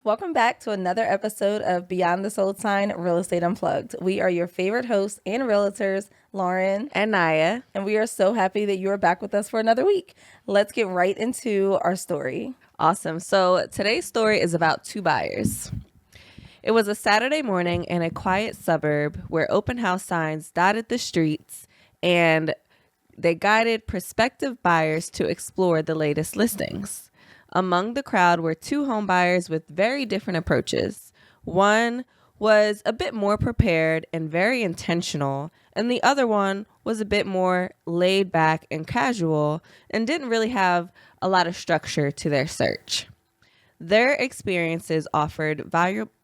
Welcome back to another episode of Beyond the Sold Sign Real Estate Unplugged. We are your favorite hosts and realtors, Lauren and Naya. and we are so happy that you are back with us for another week. Let's get right into our story. Awesome. So today's story is about two buyers. It was a Saturday morning in a quiet suburb where open house signs dotted the streets and they guided prospective buyers to explore the latest listings. Among the crowd were two home buyers with very different approaches. One was a bit more prepared and very intentional, and the other one was a bit more laid back and casual and didn't really have a lot of structure to their search. Their experiences offered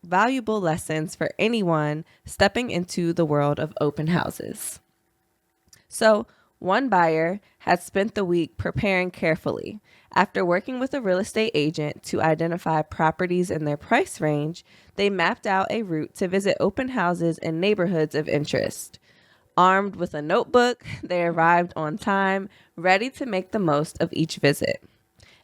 valuable lessons for anyone stepping into the world of open houses. So, one buyer had spent the week preparing carefully. After working with a real estate agent to identify properties in their price range, they mapped out a route to visit open houses in neighborhoods of interest. Armed with a notebook, they arrived on time, ready to make the most of each visit.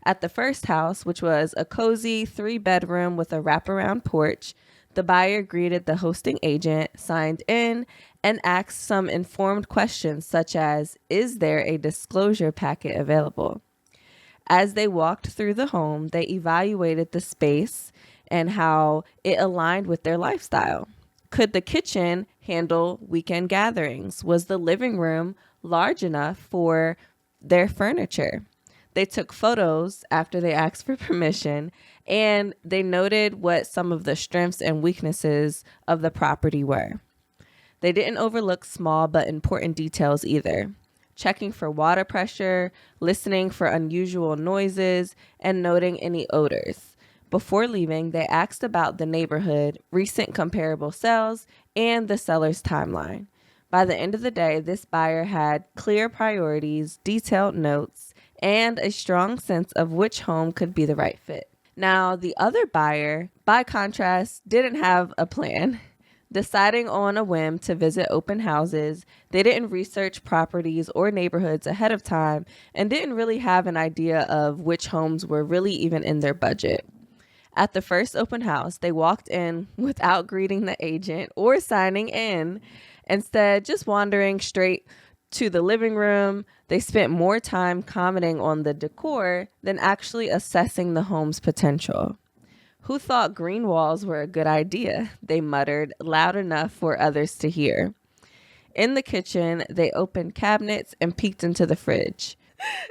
At the first house, which was a cozy 3-bedroom with a wraparound porch, the buyer greeted the hosting agent, signed in, and asked some informed questions such as, "Is there a disclosure packet available?" As they walked through the home, they evaluated the space and how it aligned with their lifestyle. Could the kitchen handle weekend gatherings? Was the living room large enough for their furniture? They took photos after they asked for permission, and they noted what some of the strengths and weaknesses of the property were. They didn't overlook small but important details either, checking for water pressure, listening for unusual noises, and noting any odors. Before leaving, they asked about the neighborhood, recent comparable sales, and the seller's timeline. By the end of the day, this buyer had clear priorities, detailed notes, and a strong sense of which home could be the right fit. Now, the other buyer, by contrast, didn't have a plan. Deciding on a whim to visit open houses, they didn't research properties or neighborhoods ahead of time and didn't really have an idea of which homes were really even in their budget. At the first open house, they walked in without greeting the agent or signing in. Instead, just wandering straight to the living room, they spent more time commenting on the decor than actually assessing the home's potential. "Who thought green walls were a good idea?" they muttered, loud enough for others to hear. In the kitchen, they opened cabinets and peeked into the fridge.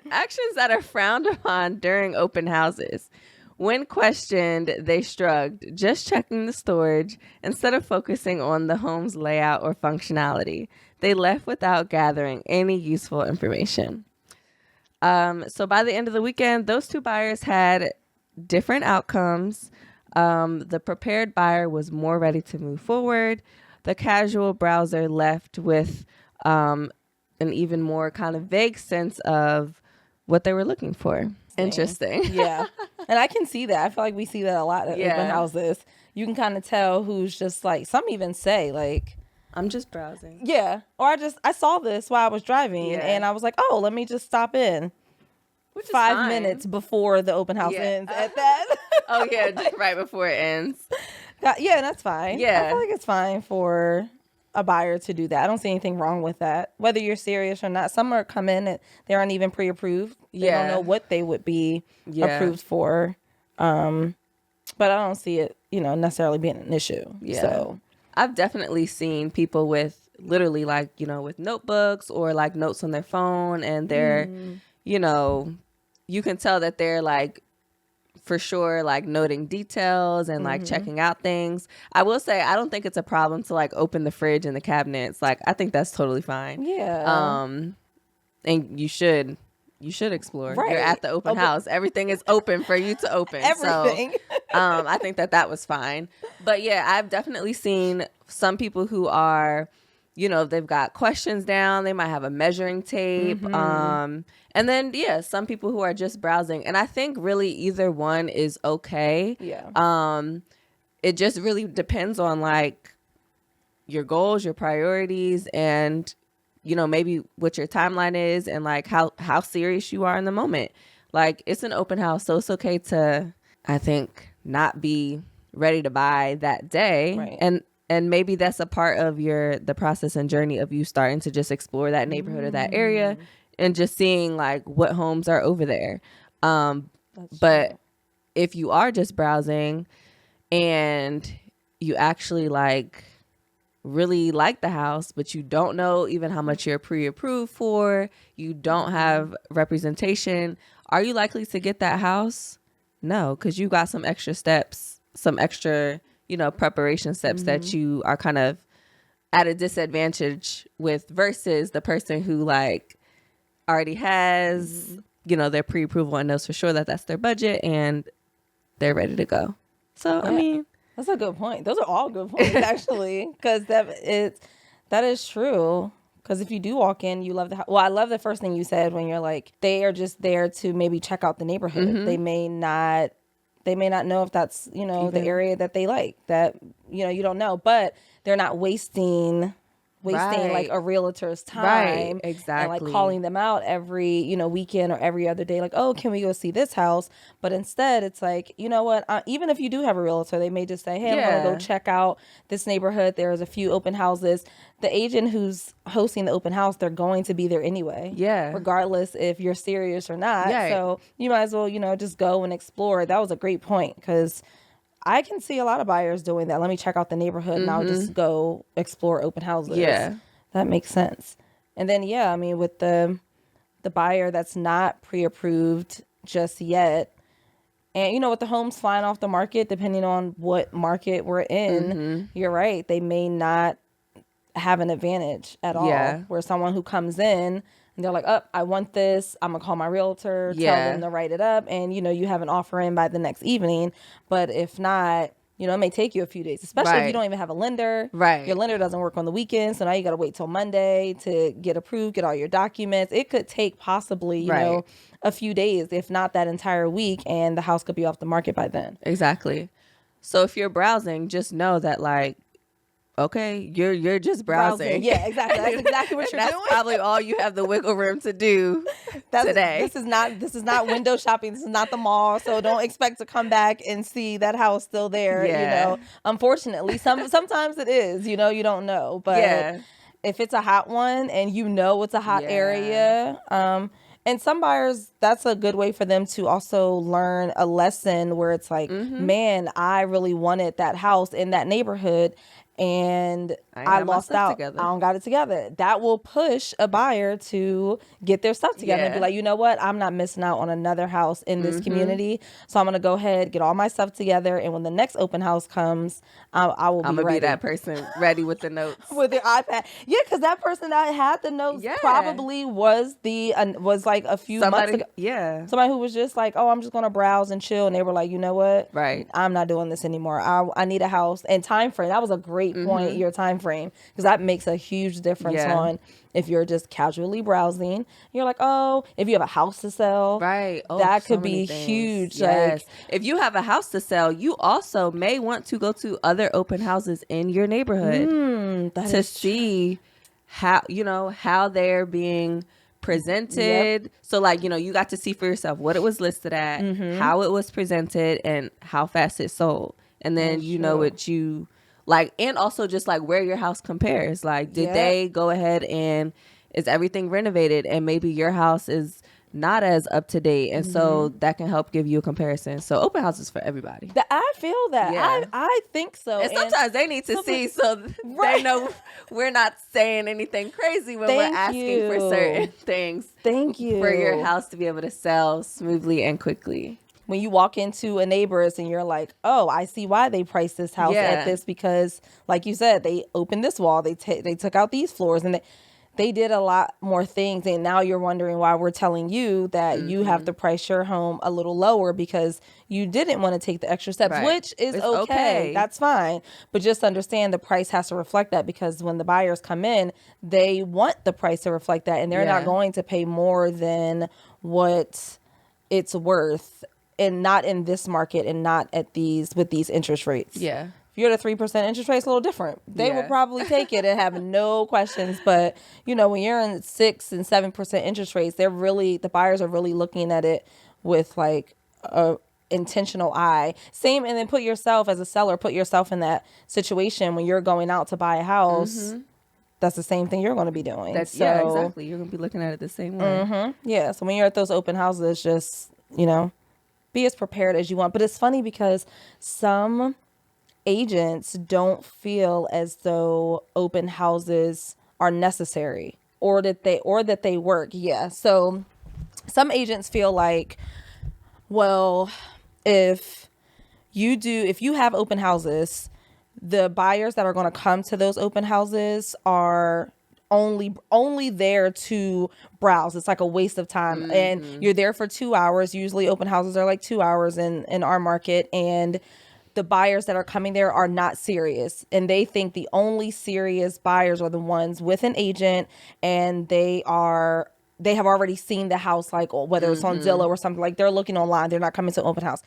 Actions that are frowned upon during open houses. When questioned, they shrugged, just checking the storage instead of focusing on the home's layout or functionality. They left without gathering any useful information. So by the end of the weekend, those two buyers had different outcomes. The prepared buyer was more ready to move forward. The casual browser left with an even more kind of vague sense of what they were looking for. Interesting. Yeah. And I can see that. I feel like we see that a lot at open houses. You can kind of tell who's just like, some even say like, "I'm just browsing." Yeah. Or I saw this while I was driving and I was like, oh, let me just stop in. Which is 5 fine. minutes before the open house ends at that. Oh, yeah, just right before it ends. Yeah, that's fine. Yeah. I feel like it's fine for a buyer to do that. I don't see anything wrong with that. Whether you're serious or not. Some are come in and they aren't even pre-approved. They don't know what they would be approved for. But I don't see it, necessarily being an issue. Yeah. So I've definitely seen people with literally like, with notebooks or like notes on their phone, and they're, you can tell that they're like for sure like noting details and like checking out things. I will say I don't think it's a problem to like open the fridge and the cabinets. Like I think that's totally fine. Yeah. And you should explore. Right. You're at the open house. Everything is open for you to open. Everything. So I think that was fine. But yeah, I've definitely seen some people who are, they've got questions down. They might have a measuring tape. And then, some people who are just browsing. And I think really either one is okay. Yeah. It just really depends on like your goals, your priorities, and maybe what your timeline is and like how serious you are in the moment. Like it's an open house, so it's okay to, I think, not be ready to buy that day. Right. And maybe that's a part of the process and journey of you starting to just explore that neighborhood or that area and just seeing like what homes are over there. But true. if you are just browsing and you actually like really like the house, but you don't know even how much you're pre-approved for, you don't have representation, are you likely to get that house? No, because you got some extra steps, some extra, preparation steps that you are kind of at a disadvantage with versus the person who like already has, their pre-approval and knows for sure that that's their budget and they're ready to go. So, Yeah. I mean, that's a good point. Those are all good points, actually, because that is true. Because if you do walk in, you love the house. Well, I love the first thing you said when you're like, they are just there to maybe check out the neighborhood. They may not know if that's, the area that they like, that, you don't know, but they're not wasting like a realtor's time. Right, exactly. And like calling them out every, weekend or every other day, like, oh, can we go see this house? But instead it's like, you know what, even if you do have a realtor, they may just say, hey, I'm gonna go check out this neighborhood. There's a few open houses. The agent who's hosting the open house, they're going to be there anyway. Yeah. Regardless if you're serious or not. Yeah. So you might as well, just go and explore. That was a great point, because I can see a lot of buyers doing that. Let me check out the neighborhood and I'll just go explore open houses. Yeah. That makes sense. And then, I mean, with the buyer that's not pre-approved just yet, and, with the homes flying off the market, depending on what market we're in, you're right. They may not have an advantage at all. Where someone who comes in and they're like, oh, I want this, I'm gonna call my realtor, tell them to write it up, and you have an offer in by the next evening. But if not, it may take you a few days, especially if you don't even have a lender. Right. Your lender doesn't work on the weekend, so now you got to wait till Monday to get approved, get all your documents. It could take possibly, you know, a few days, if not that entire week, and the house could be off the market by then. Exactly. So if you're browsing, just know that like, okay, you're just browsing. Yeah, exactly. That's exactly what you're doing. That's probably all you have the wiggle room to do today. This is not window shopping. This is not the mall. So don't expect to come back and see that house still there. Yeah. Unfortunately, sometimes it is. You don't know. But if it's a hot one and it's a hot area, and some buyers, that's a good way for them to also learn a lesson where it's like, man, I really wanted that house in that neighborhood, and I lost out. I don't got it together. That will push a buyer to get their stuff together and be like, you know what? I'm not missing out on another house in this community. So I'm going to go ahead, get all my stuff together. And when the next open house comes, I will be ready. I'm going to be that person ready with the notes. With their iPad. Yeah, because that person that had the notes probably was like a few months ago. Yeah. Somebody who was just like, oh, I'm just going to browse and chill. And they were like, you know what? Right. I'm not doing this anymore. I need a house. And time frame. That was a great point, your time frame, because that makes a huge difference on if you're just casually browsing. You're like, oh, if you have a house to sell, right? Oh, that could be huge. Yes. Like, if you have a house to sell, you also may want to go to other open houses in your neighborhood to see how they're being presented. So like, you got to see for yourself what it was listed at, how it was presented, and how fast it sold. And then what you like, and also just like where your house compares. Like, did they go ahead and is everything renovated? And maybe your house is not as up to date, and so that can help give you a comparison. So open houses for everybody. I feel that. Yeah. I think so. And sometimes they need to see so they know we're not saying anything crazy when we're asking for certain things. Thank you. For your house to be able to sell smoothly and quickly. When you walk into a neighbor's and you're like, oh, I see why they priced this house at this, because like you said, they opened this wall, they took out these floors, and they did a lot more things. And now you're wondering why we're telling you that you have to price your home a little lower because you didn't want to take the extra steps, which is okay. That's fine. But just understand the price has to reflect that, because when the buyers come in, they want the price to reflect that, and they're not going to pay more than what it's worth. And not in this market, and not with these interest rates. Yeah. If you're at a 3% interest rate, it's a little different. They will probably take it and have no questions. But, when you're in 6 and 7% interest rates, the buyers are really looking at it with like a intentional eye. Same, and then put yourself as a seller, put yourself in that situation when you're going out to buy a house. That's the same thing you're going to be doing. Yeah, exactly. You're going to be looking at it the same way. Yeah. So when you're at those open houses, just, be as prepared as you want. But it's funny because some agents don't feel as though open houses are necessary or that they work. Yeah. So some agents feel like, well, if you have open houses, the buyers that are going to come to those open houses are only there to browse. It's like a waste of time. And you're there for 2 hours. Usually open houses are like 2 hours in our market, and the buyers that are coming there are not serious, and they think the only serious buyers are the ones with an agent, and they have already seen the house, like whether it's on Zillow or something, like they're looking online. They're not coming to open house.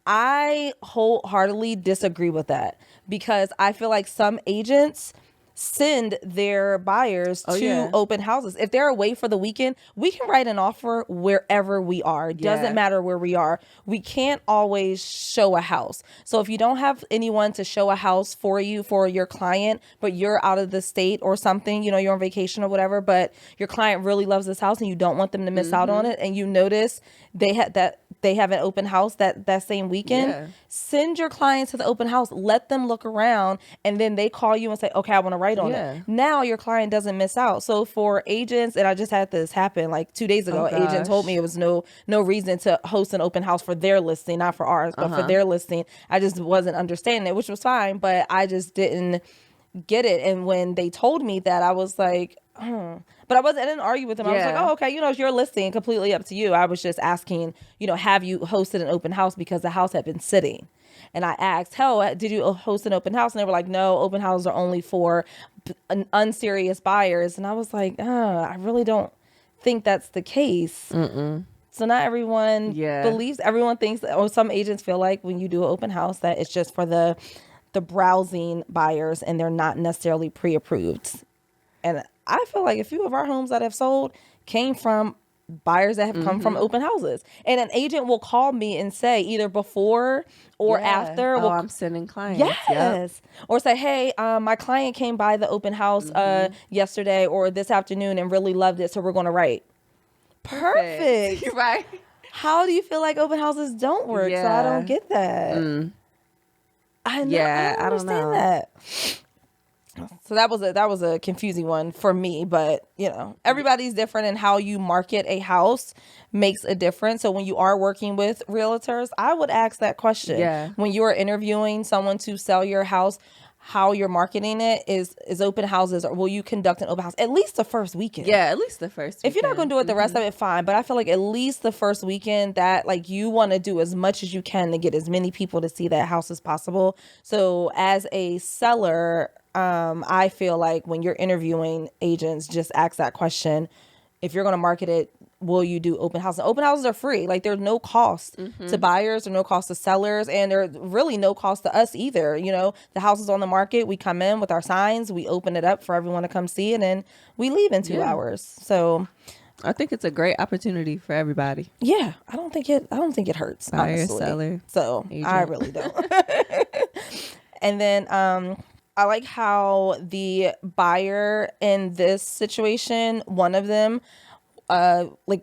I wholeheartedly disagree with that because I feel like some agents send their buyers to open houses. If they're away for the weekend, we can write an offer wherever we are. It doesn't matter where we are. We can't always show a house. So if you don't have anyone to show a house for you, for your client, but you're out of the state or something, you're on vacation or whatever, but your client really loves this house and you don't want them to miss out on it, and you notice they have an open house that same weekend, send your client to the open house, let them look around, and then they call you and say, okay, I want to write on it. Now your client doesn't miss out. So for agents, and I just had this happen like 2 days ago, an agent told me it was no reason to host an open house for their listing, not for ours, but for their listing. I just wasn't understanding it, which was fine, but I just didn't get it. And when they told me that, I was like, but I didn't argue with them. I was like, oh, okay, it's your listing, completely up to you. I was just asking, have you hosted an open house, because the house had been sitting. And I asked, did you host an open house? And they were like, no, open houses are only for unserious buyers. And I was like, I really don't think that's the case. So not everyone believes, everyone thinks, or some agents feel like when you do an open house that it's just for the browsing buyers and they're not necessarily pre-approved. And I feel like a few of our homes that have sold came from buyers that have come from open houses. And an agent will call me and say either before or after. I'm sending clients. Yes. Or say, hey, my client came by the open house yesterday or this afternoon and really loved it, so we're going to write. Perfect. Right. How do you feel like open houses don't work? So I don't get that. I don't understand that. So that was a confusing one for me, but everybody's different, and how you market a house makes a difference. So when you are working with realtors, I would ask that question. Yeah. When you are interviewing someone to sell your house, how you're marketing it is open houses, or will you conduct an open house at least the first weekend? Yeah, at least the first weekend. If you're not going to do it the rest of it, fine. But I feel like at least the first weekend, that like you want to do as much as you can to get as many people to see that house as possible. So as a seller, I feel like when you're interviewing agents, just ask that question. If you're going to market it, will you do open houses? Open houses are free. Like there's no cost to buyers or no cost to sellers, and there's really no cost to us either. The house is on the market. We come in with our signs, we open it up for everyone to come see it, and we leave in 2 hours. So I think it's a great opportunity for everybody. Yeah, I don't think it hurts. Buyer, honestly. seller, so agent. I really don't. And then I like how the buyer in this situation, one of them,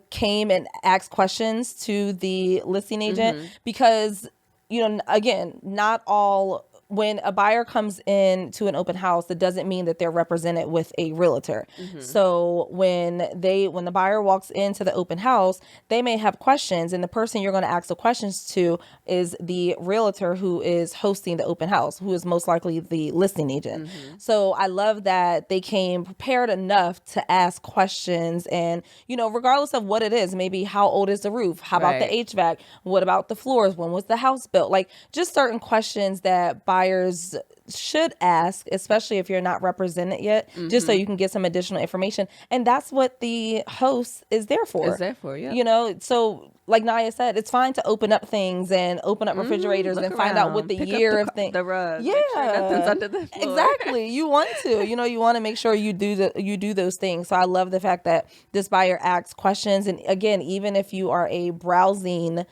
came and asked questions to the listing agent, because again, not all, when a buyer comes in to an open house, it doesn't mean that they're represented with a realtor. So when the buyer walks into the open house, they may have questions, and the person you're going to ask the questions to is the realtor who is hosting the open house, who is most likely the listing agent. So I love that they came prepared enough to ask questions, and regardless of what it is, maybe how old is the roof? How about the HVAC? What about the floors? When was the house built? Like just certain questions that buyers should ask, especially if you're not represented yet, just so you can get some additional information. And that's what the host is there for. So like Naya said, it's fine to open up things and open up refrigerators and find out what the year of things. The rug. Yeah, sure nothing's under the floor. Exactly. You want to, you want to make sure you do those things. So I love the fact that this buyer asks questions. And again, even if you are a browsing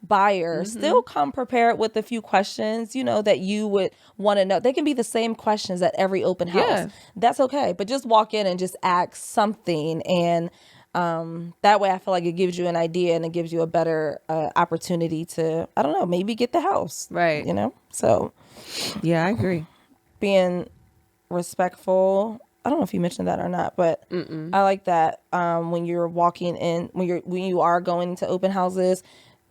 buyer, still come prepared with a few questions, that you would want to know. They can be the same questions at every open house. Yeah. That's okay. But just walk in and just ask something. And that way I feel like it gives you an idea and it gives you a better opportunity to, I don't know, maybe get the house. Right. So. Yeah, I agree. Being respectful. I don't know if you mentioned that or not, but I like that when you're walking in, when you are going to open houses,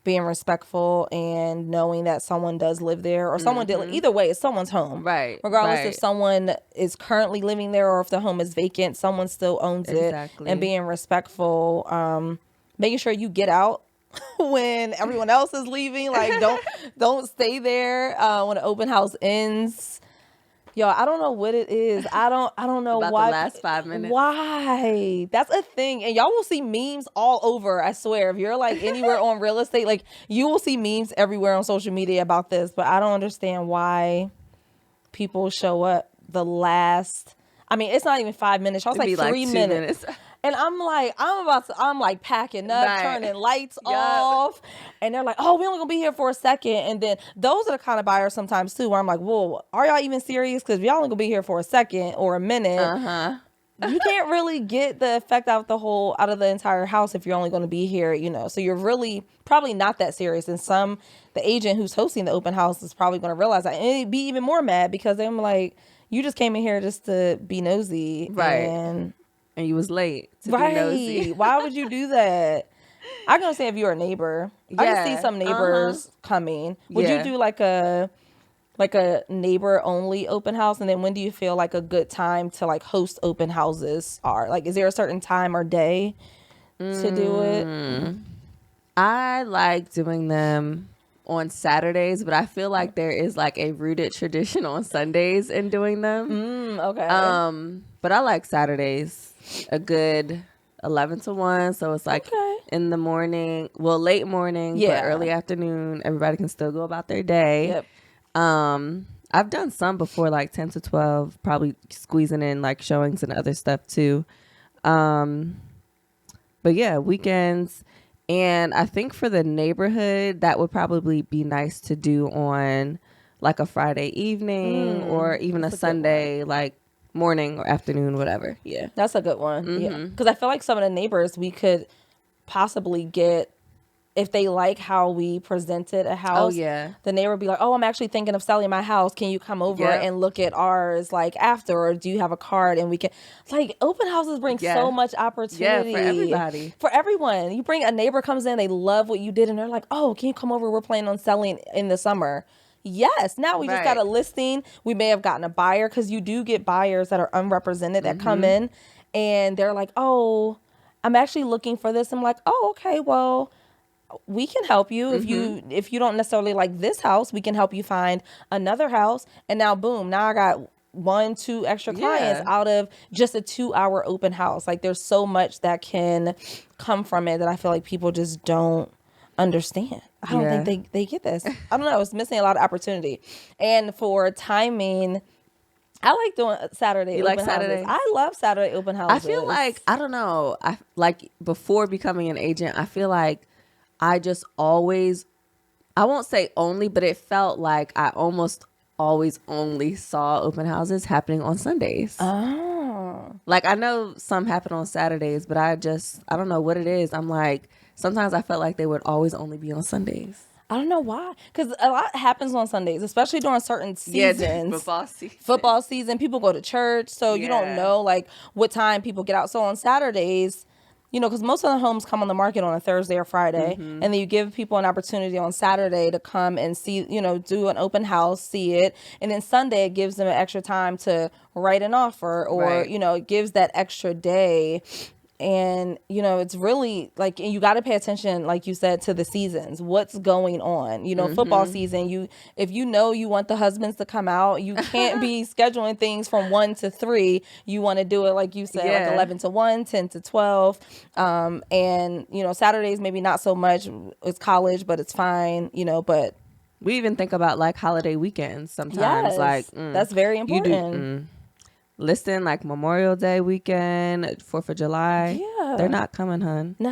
being respectful and knowing that someone does live there or someone did. Either way, it's someone's home, Right? Regardless if right. someone is currently living there or if the home is vacant, someone still owns Exactly. it. And being respectful, making sure you get out when everyone else is leaving. Like don't stay there when the open house ends. Yo, I don't know what it is. I don't know About why. the last 5 minutes. Why? That's a thing. And y'all will see memes all over, I swear. If you're like anywhere on real estate, like you will see memes everywhere on social media about this. But I don't understand why people show up the last. I mean, it's not even 5 minutes. I was like 3 minutes. And I'm like packing up, Right. turning lights off. And they're like, oh, we only gonna be here for a second. And then those are the kind of buyers sometimes too, where I'm like, whoa, are y'all even serious? Because y'all only gonna be here for a second or a minute. You can't really get the effect out of the entire house if you're only gonna be here, So you're really probably not that serious. And the agent who's hosting the open house is probably gonna realize that and be even more mad because they're like, you just came in here just to be nosy. Right. And you was late to be nosy. Why would you do that? I'm going to say if you're a neighbor. Yeah. I can see some neighbors coming. Would you do like a neighbor only open house? And then when do you feel like a good time to like host open houses are? Like, is there a certain time or day to do it? I like doing them on Saturdays, but I feel like there is like a rooted tradition on Sundays in doing them. Okay. But I like Saturdays. A good 11 to 1, so it's like in the morning, late morning, but early afternoon. Everybody can still go about their day. Yep. I've done some before, like 10 to 12, probably squeezing in like showings and other stuff too. But yeah, weekends. And I think for the neighborhood, that would probably be nice to do on like a Friday evening or even a Sunday, like morning or afternoon, whatever. Yeah, that's a good one. Yeah, because I feel like some of the neighbors we could possibly get if they like how we presented a house. Oh yeah, the neighbor would be like, "Oh, I'm actually thinking of selling my house. Can you come over and look at ours like after, or do you have a card and we can?" Like open houses bring so much opportunity. Yeah, for everybody, for everyone. You bring a neighbor comes in, they love what you did, and they're like, "Oh, can you come over? We're planning on selling in the summer." Yes. Now we just got a listing. We may have gotten a buyer because you do get buyers that are unrepresented that come in and they're like, oh, I'm actually looking for this. I'm like, oh, okay, well, we can help you. If you don't necessarily like this house, we can help you find another house. And now, boom, now I got 1-2 extra clients out of just a 2-hour open house. Like there's so much that can come from it that I feel like people just don't understand. I don't think they get this. I don't know. It's missing a lot of opportunity. And for timing, I like doing Saturday open houses. Saturdays? I love Saturday open houses. I feel like, I don't know, I like before becoming an agent, I feel like I just always, I won't say only, but it felt like I almost always only saw open houses happening on Sundays. Oh. Like I know some happen on Saturdays, but I don't know what it is. I'm like, sometimes I felt like they would always only be on Sundays. I don't know why. Because a lot happens on Sundays, especially during certain seasons. Yeah, football season. People go to church. So you don't know like what time people get out. So on Saturdays, because most of the homes come on the market on a Thursday or Friday. And then you give people an opportunity on Saturday to come and see, do an open house, see it. And then Sunday, it gives them an extra time to write an offer or, it gives that extra day. And, it's really like, and you got to pay attention, like you said, to the seasons, what's going on, football season, if you want the husbands to come out, you can't be scheduling things from 1 to 3. You want to do it, like you said, like 11 to 1, 10 to 12. And, Saturdays, maybe not so much. It's college, but it's fine, but. We even think about like holiday weekends sometimes. Yes, like that's very important. Listing like Memorial Day weekend, 4th of July. Yeah. They're not coming, hun. No.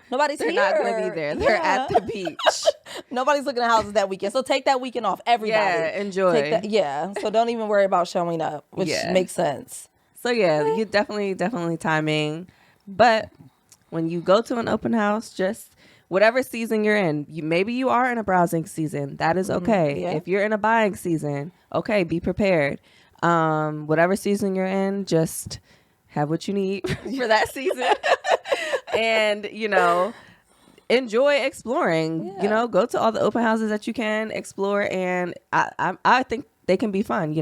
Nobody's They're here. They're not going to be there. They're at the beach. Nobody's looking at houses that weekend. So take that weekend off. Everybody. Yeah, enjoy. So don't even worry about showing up, which makes sense. So yeah, you definitely timing. But when you go to an open house, just whatever season you're in, maybe you are in a browsing season. That is okay. Yeah. If you're in a buying season, okay, be prepared. Whatever season you're in, just have what you need for that season. And, enjoy exploring. Yeah. Go to all the open houses that you can explore, and I think they can be fun.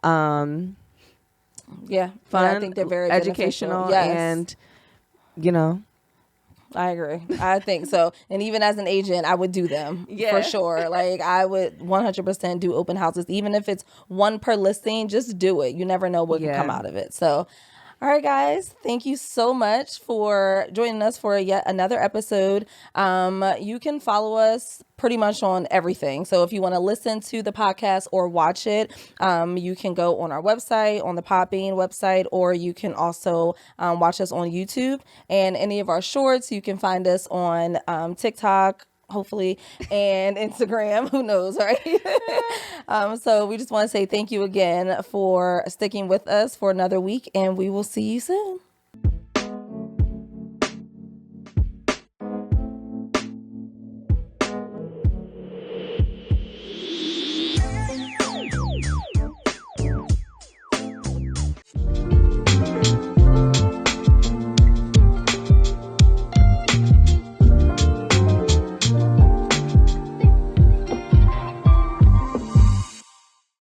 Fun. I think they're very educational, and I agree. I think so. And even as an agent, I would do them for sure. Like I would 100% do open houses, even if it's one per listing. Just do it. You never know what can come out of it. So. All right, guys. Thank you so much for joining us for yet another episode. You can follow us pretty much on everything. So if you want to listen to the podcast or watch it, you can go on our website, on the Podbean website, or you can also watch us on YouTube. And any of our shorts, you can find us on TikTok, hopefully, and Instagram. Who knows, right? So we just want to say thank you again for sticking with us for another week, and we will see you soon.